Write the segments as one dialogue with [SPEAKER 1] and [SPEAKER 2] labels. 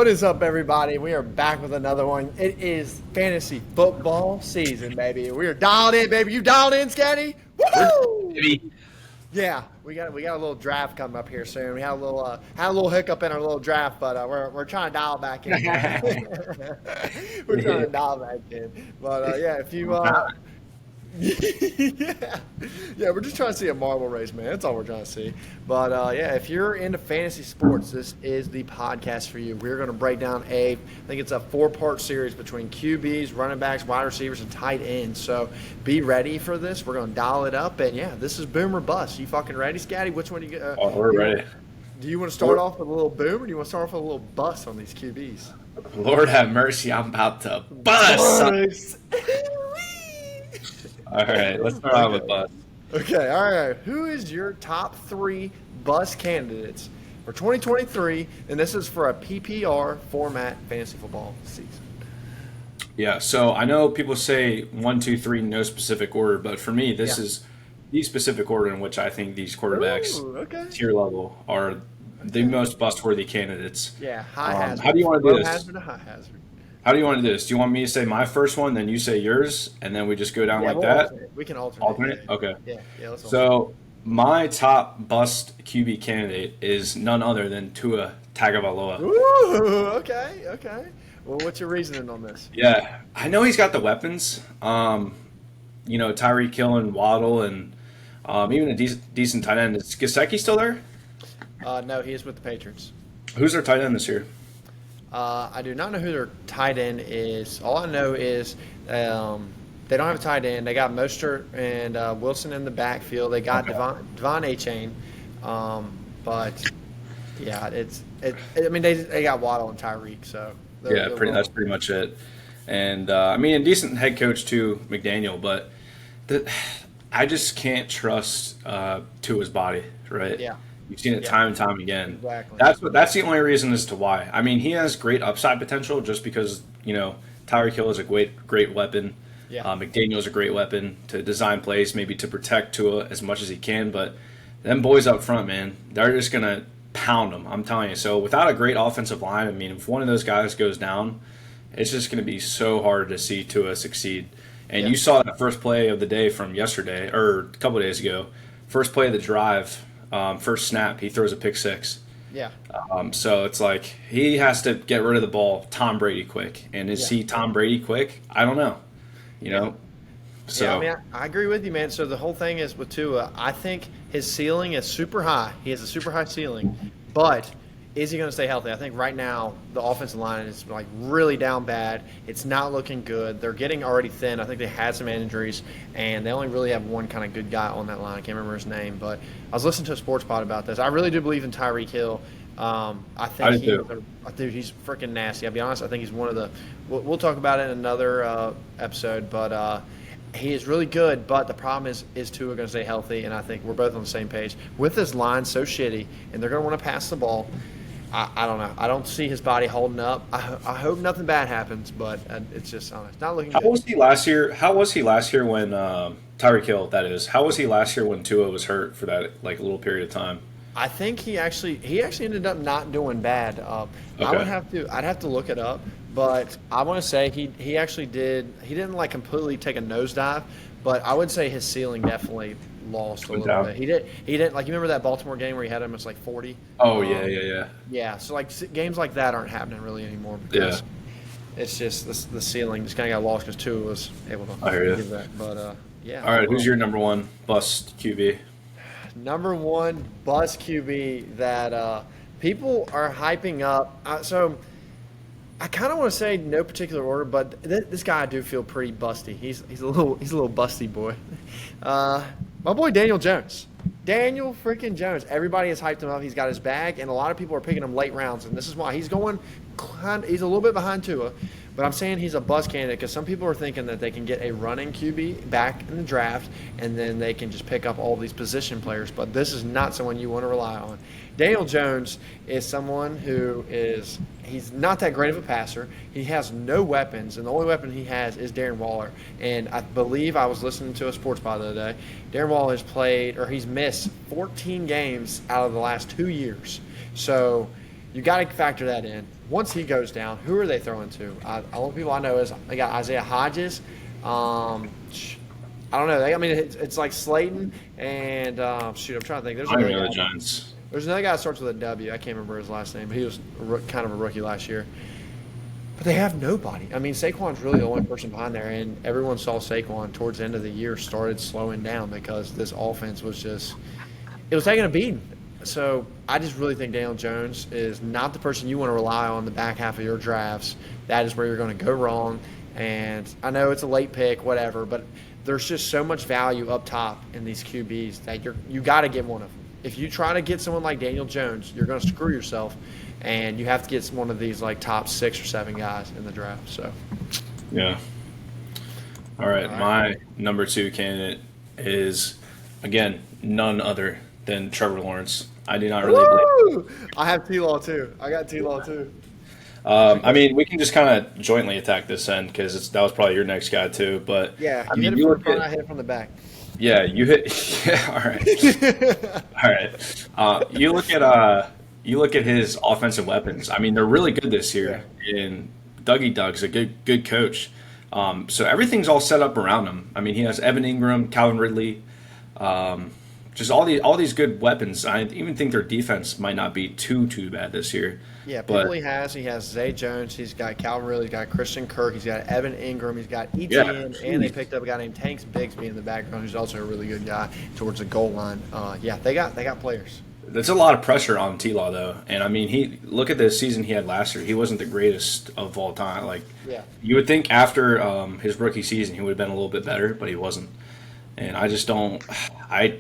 [SPEAKER 1] What is up, everybody? We are back with another one. It is fantasy football season, baby. We are dialed in, baby. You dialed in, Scatty? Woo! Yeah, we got a little draft coming up here soon. We had a little hiccup in our little draft, but we're trying to dial back in. We're trying to dial back in. But yeah, if you yeah, yeah, we're just trying to see a marble race, man. That's all we're trying to see. But yeah, if you're into fantasy sports, this is the podcast for you. We're going to break down I think it's a 4-part series between QBs, running backs, wide receivers, and tight ends. So be ready for this. We're going to dial it up, and yeah, this is boom or bust. You fucking ready, Scatty? Which one do you?
[SPEAKER 2] We're ready.
[SPEAKER 1] Do you want to start off with a little boom, or do you want to start off with a little bust on these QBs?
[SPEAKER 2] Lord have mercy, I'm about to bust. All right, let's start off with bust.
[SPEAKER 1] Okay, all right. Who is your top 3 bust candidates for 2023? And this is for a PPR format fantasy football season.
[SPEAKER 2] Yeah, so I know people say 1, 2, 3, no specific order, but for me, this is the specific order in which I think these quarterbacks tier level are the most bust-worthy candidates.
[SPEAKER 1] Yeah, high hazard.
[SPEAKER 2] How do you want to do this?
[SPEAKER 1] Hazard to high hazard.
[SPEAKER 2] How do you want to do this? Do you want me to say my first one, then you say yours, and then we just go down like that?
[SPEAKER 1] Alternate. We can alternate.
[SPEAKER 2] Alternate? Okay.
[SPEAKER 1] Yeah, let's alternate.
[SPEAKER 2] So my top bust QB candidate is none other than Tua Tagovailoa.
[SPEAKER 1] Ooh, okay. Well, what's your reasoning on this?
[SPEAKER 2] Yeah, I know he's got the weapons. Tyreek Hill and Waddle and even a decent tight end. Is Gesicki still there?
[SPEAKER 1] No, he is with the Patriots.
[SPEAKER 2] Who's their tight end this year?
[SPEAKER 1] I do not know who their tight end is. All I know is they don't have a tight end. They got Mostert and Wilson in the backfield. They got Devon A-Chain. But, yeah, they got Waddle and Tyreek. So
[SPEAKER 2] that's pretty much it. And, a decent head coach too, McDaniel. But I just can't trust Tua's body, right?
[SPEAKER 1] Yeah.
[SPEAKER 2] You've seen it time and time again.
[SPEAKER 1] Exactly.
[SPEAKER 2] That's the only reason as to why. I mean, he has great upside potential just because, Tyreek Hill is a great weapon.
[SPEAKER 1] Yeah.
[SPEAKER 2] McDaniel is a great weapon to design plays, maybe to protect Tua as much as he can. But them boys up front, man, they're just going to pound them, I'm telling you. So without a great offensive line, if one of those guys goes down, it's just going to be so hard to see Tua succeed. And you saw that first play of the day from yesterday, or a couple of days ago. First play of the drive. First snap, he throws a pick 6.
[SPEAKER 1] Yeah.
[SPEAKER 2] So it's like he has to get rid of the ball Tom Brady quick. And is he Tom Brady quick? I don't know. So
[SPEAKER 1] yeah, I agree with you, man. So the whole thing is with Tua, I think his ceiling is super high. He has a super high ceiling. But is he going to stay healthy? I think right now the offensive line is like really down bad. It's not looking good. They're getting already thin. I think they had some injuries, and they only really have one kind of good guy on that line. I can't remember his name, but I was listening to a sports pod about this. I really do believe in Tyreek Hill. I think dude, he's freaking nasty. I'll be honest. I think he's one of the. We'll talk about it in another episode, but he is really good. But the problem is Tua going to stay healthy, and I think we're both on the same page. With this line so shitty, and they're going to want to pass the ball. I don't know. I don't see his body holding up. I hope nothing bad happens, but it's just it's not looking good.
[SPEAKER 2] How was he last year when Tyreek Hill, that is? How was he last year when Tua was hurt for that little period of time?
[SPEAKER 1] I think he actually ended up not doing bad. I'd have to look it up, but I want to say he actually did. He didn't completely take a nosedive, but I would say his ceiling definitely lost a little bit. He didn't you remember that Baltimore game where he had almost 40?
[SPEAKER 2] Oh yeah.
[SPEAKER 1] Yeah, so games like that aren't happening really anymore because it's just the ceiling just kind of got lost because Tua was able to give that. But yeah.
[SPEAKER 2] All right, who's your number one bust QB?
[SPEAKER 1] Number one bust QB that people are hyping up. So I kind of want to say no particular order, but this guy I do feel pretty busty. He's a little busty boy. My boy Daniel Jones. Daniel freaking Jones. Everybody has hyped him up. He's got his bag, and a lot of people are picking him late rounds, and this is why he's a little bit behind Tua. But I'm saying he's a bust candidate because some people are thinking that they can get a running QB back in the draft and then they can just pick up all these position players. But this is not someone you want to rely on. Daniel Jones is someone he's not that great of a passer. He has no weapons, and the only weapon he has is Darren Waller. And I believe I was listening to a sports pod the other day. Darren Waller he's missed 14 games out of the last 2 years. So you got to factor that in. Once he goes down, who are they throwing to? Only people I know is they got Isaiah Hodges. I don't know. I mean, it's like Slayton and shoot, I'm trying to think.
[SPEAKER 2] I don't know the Giants.
[SPEAKER 1] There's another guy that starts with a W. I can't remember his last name, but he was kind of a rookie last year. But they have nobody. I mean, Saquon's really the only person behind there, and everyone saw Saquon towards the end of the year started slowing down because this offense was just – it was taking a beating. So I just really think Daniel Jones is not the person you want to rely on the back half of your drafts. That is where you're going to go wrong. And I know it's a late pick, whatever, but there's just so much value up top in these QBs that you got to get one of them. If you try to get someone like Daniel Jones, you're going to screw yourself, and you have to get one of these like top 6 or 7 guys in the draft. So,
[SPEAKER 2] yeah. All right, my number 2 candidate is again none other than Trevor Lawrence. I do not really believe.
[SPEAKER 1] I have T-Law too. I got T-Law too.
[SPEAKER 2] I mean, we can just kind of jointly attack this end because that was probably your next guy too. But
[SPEAKER 1] yeah,
[SPEAKER 2] I
[SPEAKER 1] you
[SPEAKER 2] mean,
[SPEAKER 1] hit it from the front, I hit it from the back.
[SPEAKER 2] Yeah, you hit. Yeah, all right, all right. You look at his offensive weapons. I mean, they're really good this year. Yeah. And Dougie Doug's a good coach. So everything's all set up around him. I mean, he has Evan Ingram, Calvin Ridley, just all these good weapons. I even think their defense might not be too bad this year.
[SPEAKER 1] Yeah, people he has Zay Jones, he's got Calvin Ridley, he's got Christian Kirk, he's got Evan Ingram, he's got ETN, and they picked up a guy named Tanks Bigsby in the background, who's also a really good guy towards the goal line. Yeah, they got players.
[SPEAKER 2] There's a lot of pressure on T-Law though, and I mean, look at the season he had last year. He wasn't the greatest of all time. Like, you would think after his rookie season he would have been a little bit better, but he wasn't. And I just don't. I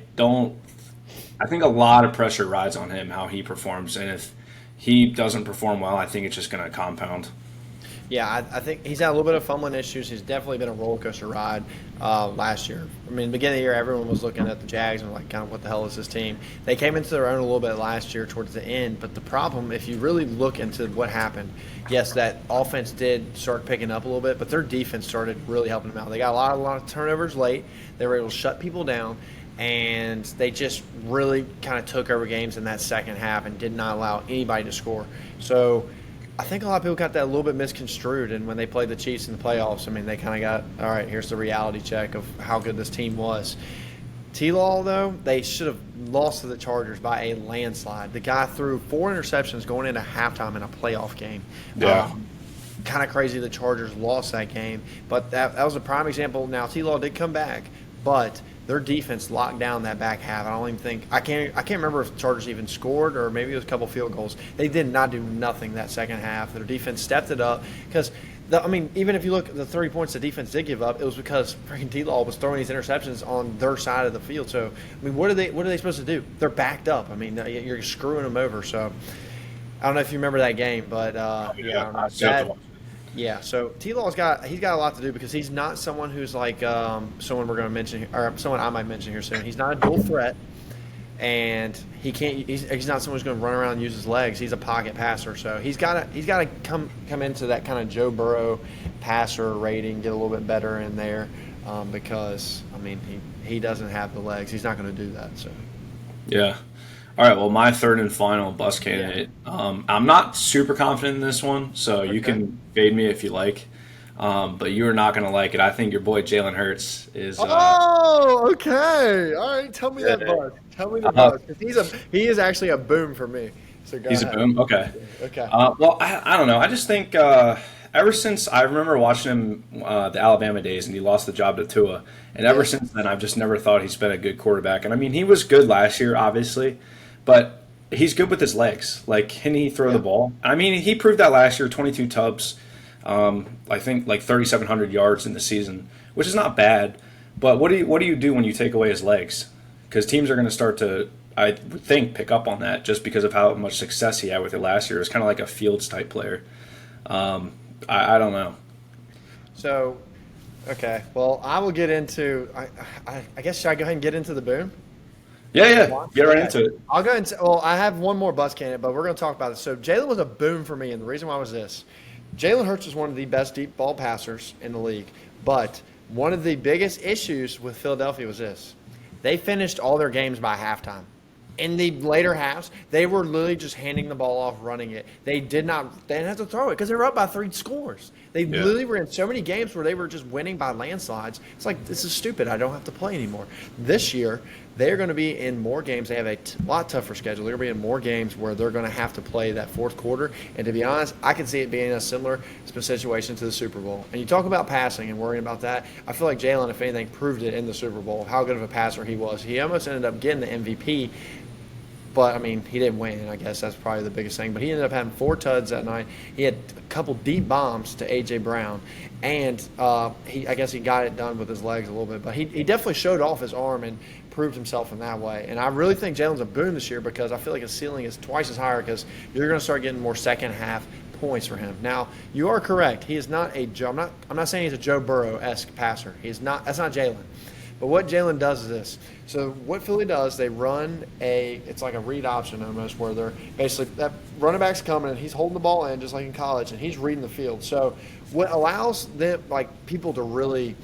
[SPEAKER 2] think a lot of pressure rides on him how he performs, and if he doesn't perform well, I think it's just going to compound.
[SPEAKER 1] Yeah, I think he's had a little bit of fumbling issues. He's definitely been a roller coaster ride last year. I mean, beginning of the year, everyone was looking at the Jags and like, kind of, what the hell is this team? They came into their own a little bit last year towards the end, but the problem, if you really look into what happened, yes, that offense did start picking up a little bit, but their defense started really helping them out. They got a lot of turnovers late. They were able to shut people down, and they just really kind of took over games in that second half and did not allow anybody to score. So I think a lot of people got that a little bit misconstrued, and when they played the Chiefs in the playoffs, I mean, they kind of got, all right, here's the reality check of how good this team was. T-Law, though, they should have lost to the Chargers by a landslide. The guy threw 4 interceptions going into halftime in a playoff game.
[SPEAKER 2] Yeah.
[SPEAKER 1] Kind of crazy the Chargers lost that game, but that was a prime example. Now, T-Law did come back, but their defense locked down that back half. I don't even think I can't remember if the Chargers even scored or maybe it was a couple field goals. They did not do nothing that second half. Their defense stepped it up because even if you look at the 30 points the defense did give up, it was because freaking T-Law was throwing these interceptions on their side of the field. So I mean, what are they supposed to do? They're backed up. I mean, you're screwing them over. So I don't know if you remember that game, but yeah, so T-Law's got a lot to do because he's not someone who's like someone we're going to mention or someone I might mention here soon. He's not a dual threat, and he's not someone who's going to run around and use his legs. He's a pocket passer, so he's got to come into that kind of Joe Burrow passer rating, get a little bit better in there because I mean he doesn't have the legs. He's not going to do that. So
[SPEAKER 2] yeah. All right, well, my third and final bust candidate. I'm not super confident in this one, so you can fade me if you like. But you are not going to like it. I think your boy Jalen Hurts is.
[SPEAKER 1] Oh, okay. All right, tell me that bust. Tell me the bust. 'Cause he is actually a boom for me. So
[SPEAKER 2] he's
[SPEAKER 1] ahead.
[SPEAKER 2] A boom. Okay.
[SPEAKER 1] Okay.
[SPEAKER 2] Well, I don't know. I just think ever since I remember watching him the Alabama days, and he lost the job to Tua, and ever since then, I've just never thought he's been a good quarterback. And I mean, he was good last year, obviously. But he's good with his legs. Like, can he throw the ball? I mean, he proved that last year, 22 tubs, I think like 3,700 yards in the season, which is not bad. But what do you do when you take away his legs? Because teams are going to start to, I would think, pick up on that just because of how much success he had with it last year. It was kind of like a Fields-type player. I don't know.
[SPEAKER 1] So, okay. Well, I will get into I guess, should I go ahead and get into the boom?
[SPEAKER 2] Yeah. Get right into it.
[SPEAKER 1] I'll go into. Well, I have one more bust candidate, but we're going to talk about this. So Jalen was a boom for me, and the reason why was this: Jalen Hurts is one of the best deep ball passers in the league. But one of the biggest issues with Philadelphia was this: they finished all their games by halftime. in the later halves, they were literally just handing the ball off, running it. They didn't have to throw it because they were up by 3 scores. They
[SPEAKER 2] Yeah.
[SPEAKER 1] literally were in so many games where they were just winning by landslides. It's like, this is stupid. I don't have to play anymore. This year, they're going to be in more games. They have a lot tougher schedule. They're going to be in more games where they're going to have to play that fourth quarter. And to be honest, I can see it being a similar situation to the Super Bowl. And you talk about passing and worrying about that. I feel like Jalen, if anything, proved it in the Super Bowl, how good of a passer he was. He almost ended up getting the MVP. But, I mean, he didn't win. I guess that's probably the biggest thing. But he ended up having 4 tuds that night. He had a couple deep bombs to A.J. Brown. And I guess he got it done with his legs a little bit. But he definitely showed off his arm and proved himself in that way. And I really think Jalen's a boom this year because I feel like his ceiling is twice as higher because you're going to start getting more second half points for him. Now, you are correct. He is not a Joe. I'm not saying he's a Joe Burrow-esque passer. He's not. That's not Jalen. But what Jalen does is this. So what Philly does, they run it's like a read option almost, where they're basically, that running back's coming and he's holding the ball in just like in college, and he's reading the field. So what allows them, like, people to really,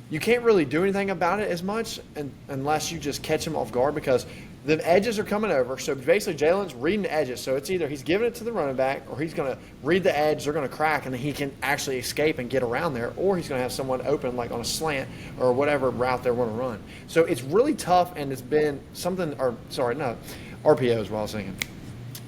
[SPEAKER 1] you can't really do anything about it as much unless you just catch him off guard because the edges are coming over. So basically Jalen's reading the edges. So it's either he's giving it to the running back or he's going to read the edge, they're going to crack, and then he can actually escape and get around there, or he's going to have someone open like on a slant or whatever route they want to run. So it's really tough, and it's been something, or sorry, no, RPO is what I was thinking.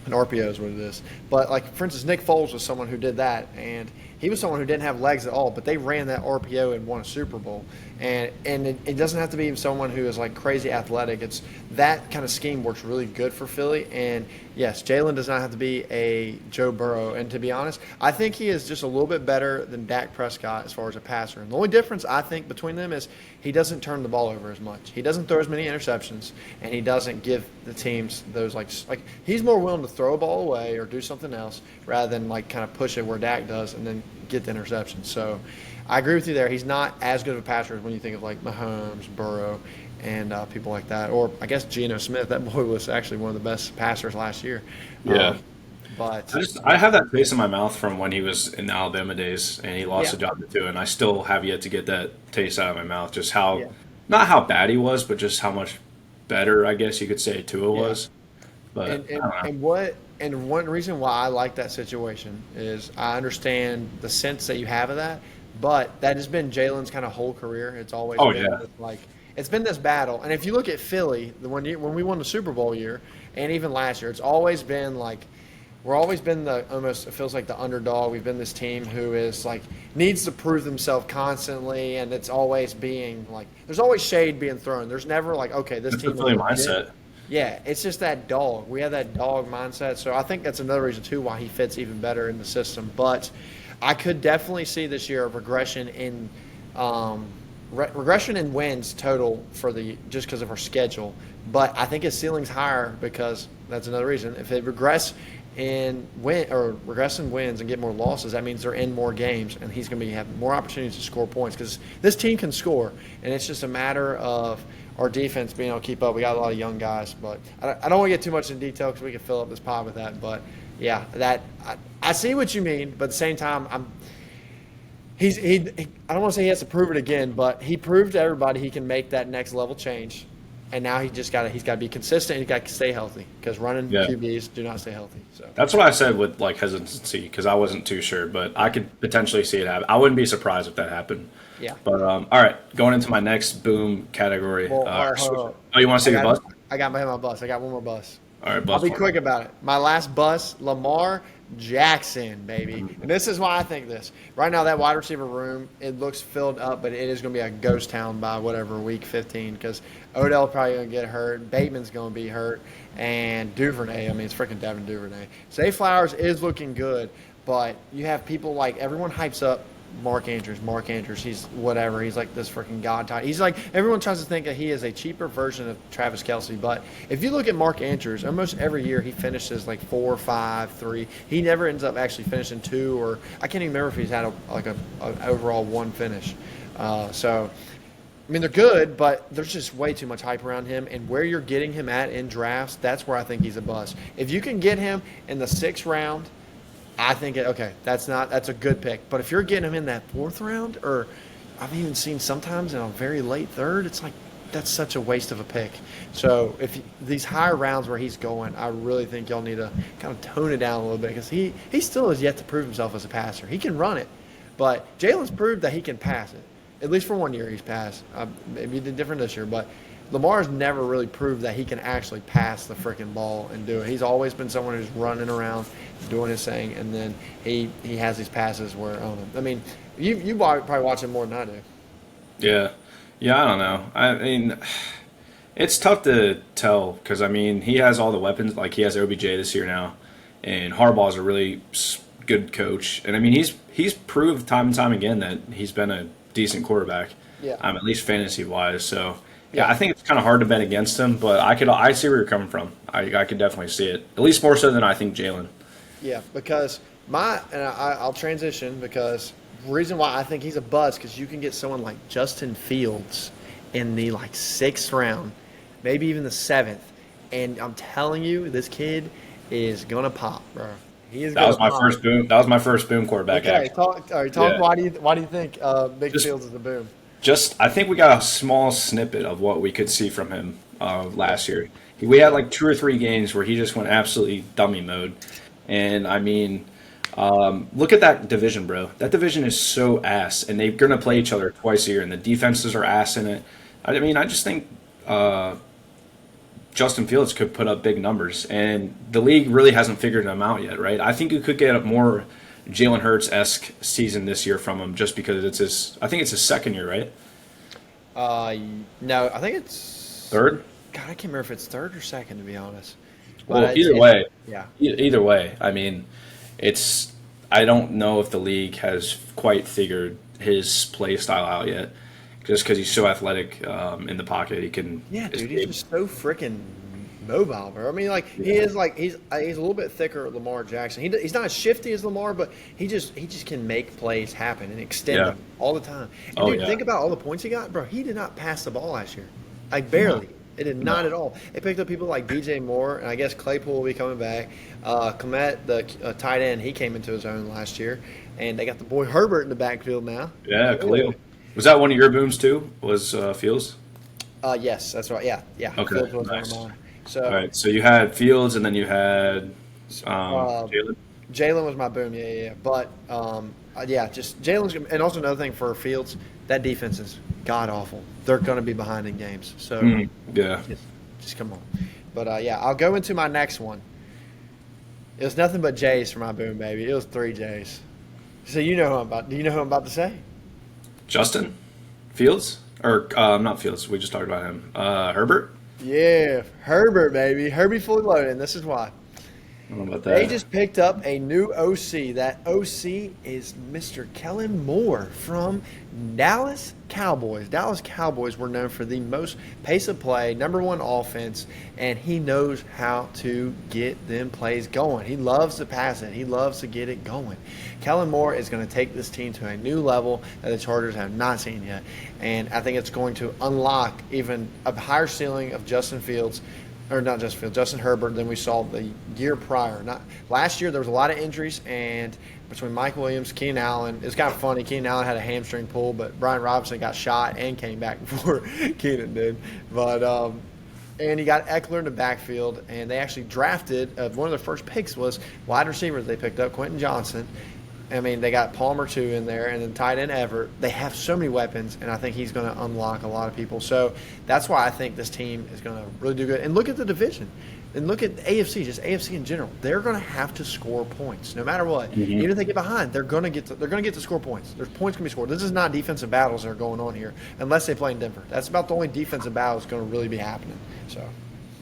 [SPEAKER 1] An RPO is what it is. But, like, for instance, Nick Foles was someone who did that, and he was someone who didn't have legs at all, but they ran that RPO and won a Super Bowl. And it doesn't have to be someone who is, like, crazy athletic. It's that kind of scheme works really good for Philly. And, yes, Jalen does not have to be a Joe Burrow. And to be honest, I think he is just a little bit better than Dak Prescott as far as a passer. And the only difference, I think, between them is he doesn't turn the ball over as much. He doesn't throw as many interceptions, and he doesn't give the teams those, like he's more willing to throw a ball away or do something else rather than, like, kind of push it where Dak does and then get the interception. So I agree with you there. He's not as good of a passer as when you think of, like, Mahomes, Burrow, and people like that. Or I guess Geno Smith. That boy was actually one of the best passers last year.
[SPEAKER 2] Yeah.
[SPEAKER 1] But
[SPEAKER 2] I have that taste in my mouth from when he was in the Alabama days and he lost the job to Tua, and I still have yet to get that taste out of my mouth. Just how, not how bad he was, but just how much better, I guess you could say, Tua was. But
[SPEAKER 1] and one reason why I like that situation is I understand the sense that you have of that, but that has been Jalen's kind of whole career. It's always been this, like, it's been this battle. And if you look at Philly, when we won the Super Bowl year, and even last year, it's always been like, we're always been it feels like the underdog. We've been this team who is, like, needs to prove themselves constantly, and it's always being like, there's always shade being thrown. There's never like, okay, this team is
[SPEAKER 2] the mindset.
[SPEAKER 1] Yeah, it's just that dog. We have that dog mindset. So I think that's another reason, too, why he fits even better in the system. But I could definitely see this year a regression in wins total just because of our schedule. But I think his ceiling's higher because that's another reason. If they regress in wins and get more losses, that means they're in more games, and he's going to have more opportunities to score points because this team can score, and it's just a matter of our defense being able to keep up. We got a lot of young guys, but I don't want to get too much in detail because we can fill up this pod with that. But yeah, I see what you mean, but at the same time, I don't want to say he has to prove it again, but he proved to everybody he can make that next level change. And now he's got to be consistent. He's got to stay healthy because running QBs do not stay healthy. So
[SPEAKER 2] that's what I said with, like, hesitancy because I wasn't too sure, but I could potentially see it happen. I wouldn't be surprised if that happened.
[SPEAKER 1] Yeah.
[SPEAKER 2] But all right, going into my next boom category.
[SPEAKER 1] Well, all right, hold on.
[SPEAKER 2] Oh, you want to say your bus?
[SPEAKER 1] I got my bus. I got one more bus.
[SPEAKER 2] All right, bus.
[SPEAKER 1] I'll be quick about it. My last bus, Lamar Jackson, baby. And this is why I think this. Right now, that wide receiver room, it looks filled up, but it is going to be a ghost town by whatever, week 15, because Odell's probably going to get hurt. Bateman's going to be hurt. And Duvernay, I mean, it's freaking Devin Duvernay. Zay Flowers is looking good, but you have people like everyone hypes up Mark Andrews, he's whatever. He's like this freaking god type. He's like, everyone tries to think that he is a cheaper version of Travis Kelce. But if you look at Mark Andrews, almost every year he finishes like 4, 5, 3. He never ends up actually finishing 2, or I can't even remember if he's had a overall 1 finish. So, I mean, they're good, but there's just way too much hype around him. And where you're getting him at in drafts, that's where I think he's a bust. If you can get him in the 6th round, I think, that's a good pick. But if you're getting him in that 4th round, or I've even seen sometimes in a very late 3rd, it's like, that's such a waste of a pick. So if these higher rounds where he's going, I really think y'all need to kind of tone it down a little bit because he still has yet to prove himself as a passer. He can run it, but Jalen's proved that he can pass it. At least for 1 year, he's passed. Maybe he did different this year, but Lamar's never really proved that he can actually pass the freaking ball and do it. He's always been someone who's running around, doing his thing, and then he has these passes where, I don't know. I mean, you probably watch him more than I do.
[SPEAKER 2] Yeah. Yeah, I don't know. I mean, it's tough to tell because, I mean, he has all the weapons. Like, he has OBJ this year now, and Harbaugh's a really good coach. And, I mean, he's proved time and time again that he's been a decent quarterback,
[SPEAKER 1] Yeah.
[SPEAKER 2] at least fantasy-wise. So, yeah, I think it's kind of hard to bet against him, but I see where you're coming from. I could definitely see it, at least more so than I think Jalen.
[SPEAKER 1] Yeah, because I'll transition because the reason why I think he's a bust because you can get someone like Justin Fields in the like 6th round, maybe even the 7th, and I'm telling you, this kid is gonna pop, bro. He is.
[SPEAKER 2] That was my first boom. That was my first boom quarterback.
[SPEAKER 1] Okay,
[SPEAKER 2] actually.
[SPEAKER 1] talk.
[SPEAKER 2] Yeah.
[SPEAKER 1] Why do you think Big Fields is a boom?
[SPEAKER 2] I think we got a small snippet of what we could see from him last year. We had like 2 or 3 games where he just went absolutely dummy mode, and I mean, look at that division, bro. That division is so ass, and they're gonna play each other twice a year, and the defenses are ass in it. I mean, I just think Justin Fields could put up big numbers, and the league really hasn't figured him out yet, right? I think you could get a more Jalen Hurts-esque season this year from him just because I think it's his 2nd year, right?
[SPEAKER 1] No, I think it's
[SPEAKER 2] 3rd?
[SPEAKER 1] God, I can't remember if it's 3rd or 2nd to be honest.
[SPEAKER 2] Well,
[SPEAKER 1] But
[SPEAKER 2] either way.
[SPEAKER 1] yeah.
[SPEAKER 2] Either way, I mean, I don't know if the league has quite figured his play style out yet. Just because he's so athletic in the pocket, he can.
[SPEAKER 1] Yeah, dude,
[SPEAKER 2] escape.
[SPEAKER 1] he's just so freaking mobile, bro. I mean, like he is like he's a little bit thicker than Lamar Jackson. He's not as shifty as Lamar, but he just can make plays happen and extend them all the time. And dude, think about all the points he got, bro. He did not pass the ball last year, like barely. It did not at all. They picked up people like DJ Moore, and I guess Claypool will be coming back. Komet, the tight end, he came into his own last year, and they got the boy Herbert in the backfield now.
[SPEAKER 2] Yeah, Khalil. Was that one of your booms too? Was Fields?
[SPEAKER 1] Yes, that's right. Yeah.
[SPEAKER 2] Okay,
[SPEAKER 1] Fields was
[SPEAKER 2] nice.
[SPEAKER 1] one of mine. So,
[SPEAKER 2] All right, so you had Fields, and then you had Jalen.
[SPEAKER 1] Jalen was my boom, yeah. But just Jalen's, and also another thing for Fields, that defense is god awful. They're going to be behind in games, so just come on. But I'll go into my next one. It was nothing but J's for my boom, baby. It was 3 J's. So you know who I'm about. Do you know who I'm about to say?
[SPEAKER 2] Justin Fields, or not Fields? We just talked about him. Herbert.
[SPEAKER 1] Yeah, Herbert, baby. Herbie fully loaded, and this is why.
[SPEAKER 2] I don't know about that.
[SPEAKER 1] They just picked up a new OC. That OC is Mr. Kellen Moore from Dallas Cowboys. Dallas Cowboys were known for the most pace of play, #1 offense, and he knows how to get them plays going. He loves to pass it. He loves to get it going. Kellen Moore is going to take this team to a new level that the Chargers have not seen yet, and I think it's going to unlock even a higher ceiling of Justin Fields. Or not Justin Fields, Justin Herbert than we saw the year prior. Last year there was a lot of injuries, and between Mike Williams, Keenan Allen, it's kind of funny. Keenan Allen had a hamstring pull, but Brian Robinson got shot and came back before Keenan did. But and you got Eckler in the backfield, and they actually drafted one of their first picks was wide receivers. They picked up Quentin Johnson. I mean, they got Palmer too in there, and then tight end Everett. They have so many weapons, and I think he's going to unlock a lot of people. So that's why I think this team is going to really do good. And look at the division, and look at the AFC, just AFC in general. They're going to have to score points no matter what.
[SPEAKER 2] Mm-hmm.
[SPEAKER 1] Even if they get behind, they're going to get to score points. There's points going to be scored. This is not defensive battles that are going on here, unless they play in Denver. That's about the only defensive battle that's going to really be happening. So.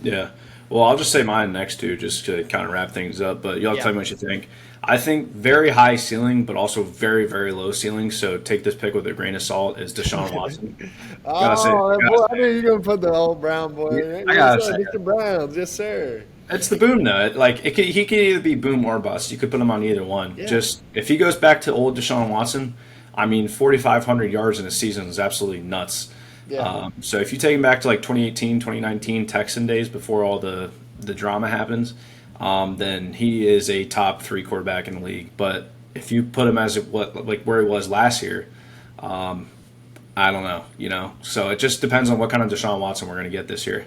[SPEAKER 2] Yeah. Well, I'll just say mine next two, just to kind of wrap things up. But y'all tell me what you think. I think very high ceiling, but also very, very low ceiling. So take this pick with a grain of salt. Is Deshaun Watson?
[SPEAKER 1] I knew you were going to put the old Brown boy.
[SPEAKER 2] I gotta say,
[SPEAKER 1] Mr. Browns, yes sir.
[SPEAKER 2] It's the boom though. He could either be boom or bust. You could put him on either one.
[SPEAKER 1] Yeah.
[SPEAKER 2] Just if he goes back to old Deshaun Watson, I mean, 4,500 yards in a season is absolutely nuts.
[SPEAKER 1] Yeah.
[SPEAKER 2] So if you take him back to like 2018, 2019 Texan days before all the drama happens, then he is a top 3 quarterback in the league. But if you put him as where he was last year, I I don't know, So it just depends on what kind of Deshaun Watson we're going to get this year.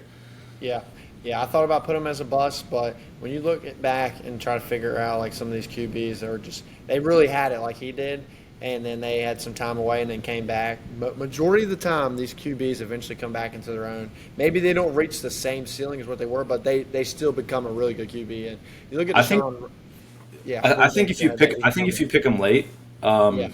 [SPEAKER 1] Yeah. Yeah, I thought about putting him as a bust, but when you look back and try to figure out like some of these QBs that are just they really had it like he did, and then they had some time away and then came back. But majority of the time, these QBs eventually come back into their own. Maybe they don't reach the same ceiling as what they were, but they still become a really good QB. And you look at Deshaun. Yeah,
[SPEAKER 2] I think if you pick him late,
[SPEAKER 1] yeah,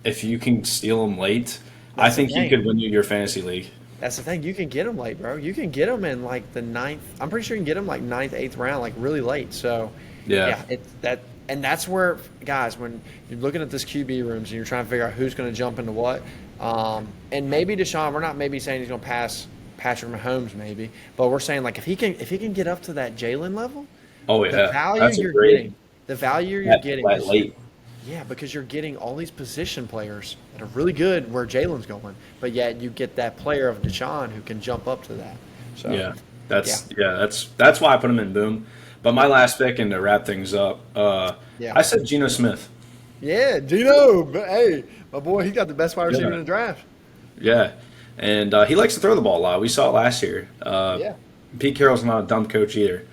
[SPEAKER 2] if you can steal him late, I
[SPEAKER 1] that's the
[SPEAKER 2] think he
[SPEAKER 1] thing.
[SPEAKER 2] could win you your fantasy league.
[SPEAKER 1] That's the thing. You can get him late, bro. You can get him in like the ninth. I'm pretty sure you can get him like ninth, eighth round, like really late. So,
[SPEAKER 2] Yeah.
[SPEAKER 1] yeah, and that's where guys, when you're looking at this QB rooms and you're trying to figure out who's going to jump into what, and maybe Deshaun, we're not maybe saying he's going to pass Patrick Mahomes, maybe, but we're saying like if he can get up to that Jalen level,
[SPEAKER 2] Oh
[SPEAKER 1] the
[SPEAKER 2] yeah,
[SPEAKER 1] value
[SPEAKER 2] that's a
[SPEAKER 1] you're
[SPEAKER 2] great
[SPEAKER 1] getting, the value you're
[SPEAKER 2] that,
[SPEAKER 1] getting
[SPEAKER 2] that
[SPEAKER 1] is
[SPEAKER 2] late.
[SPEAKER 1] yeah, because you're getting all these position players that are really good where Jalen's going, but yet you get that player of Deshaun who can jump up to that. So,
[SPEAKER 2] Yeah,
[SPEAKER 1] yeah,
[SPEAKER 2] that's why I put him in boom. But my last pick, and to wrap things up,
[SPEAKER 1] yeah,
[SPEAKER 2] I said Geno Smith.
[SPEAKER 1] yeah, Gino. But hey, my boy, he got the best wide receiver in
[SPEAKER 2] Yeah,
[SPEAKER 1] the draft.
[SPEAKER 2] yeah, and he likes to throw the ball a lot. We saw it last year.
[SPEAKER 1] Yeah,
[SPEAKER 2] Pete Carroll's not a dumb coach either.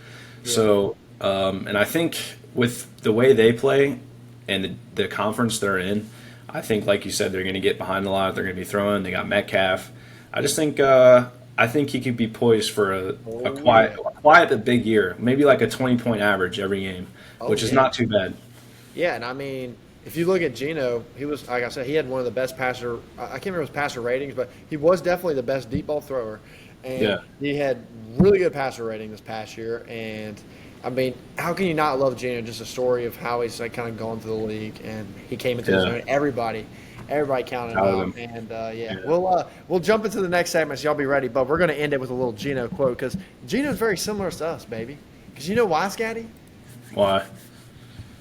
[SPEAKER 1] yeah,
[SPEAKER 2] So, and I think with the way they play and the conference they're in, I think, like you said, they're going to get behind a lot. They're going to be throwing. They got Metcalf. I think he could be poised for a
[SPEAKER 1] oh
[SPEAKER 2] quiet,
[SPEAKER 1] yeah,
[SPEAKER 2] a quiet but big year. Maybe like a 20-point average every game,
[SPEAKER 1] oh
[SPEAKER 2] which is
[SPEAKER 1] yeah,
[SPEAKER 2] not too bad.
[SPEAKER 1] yeah. And I mean, if you look at Gino, he was like I said, he had one of the best passer. I can't remember his passer ratings, but he was definitely the best deep ball thrower, and
[SPEAKER 2] Yeah,
[SPEAKER 1] he had really good passer rating this past year. And I mean, how can you not love Gino? Just a story of how he's like kind of gone through the league, and he came into his
[SPEAKER 2] yeah.
[SPEAKER 1] own. Everybody counted him
[SPEAKER 2] Proud of
[SPEAKER 1] out,
[SPEAKER 2] him.
[SPEAKER 1] and yeah,
[SPEAKER 2] Yeah.
[SPEAKER 1] we'll jump into the next segment, so y'all be ready. But we're going to end it with a little Gino quote because Gino's very similar to us, baby. Because you know why, Scotty?
[SPEAKER 2] Why?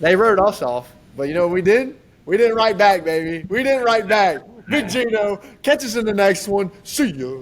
[SPEAKER 1] They wrote us off, but you know what we did? We didn't write back, baby. We didn't write back. Big Gino, catch us in the next one. See ya.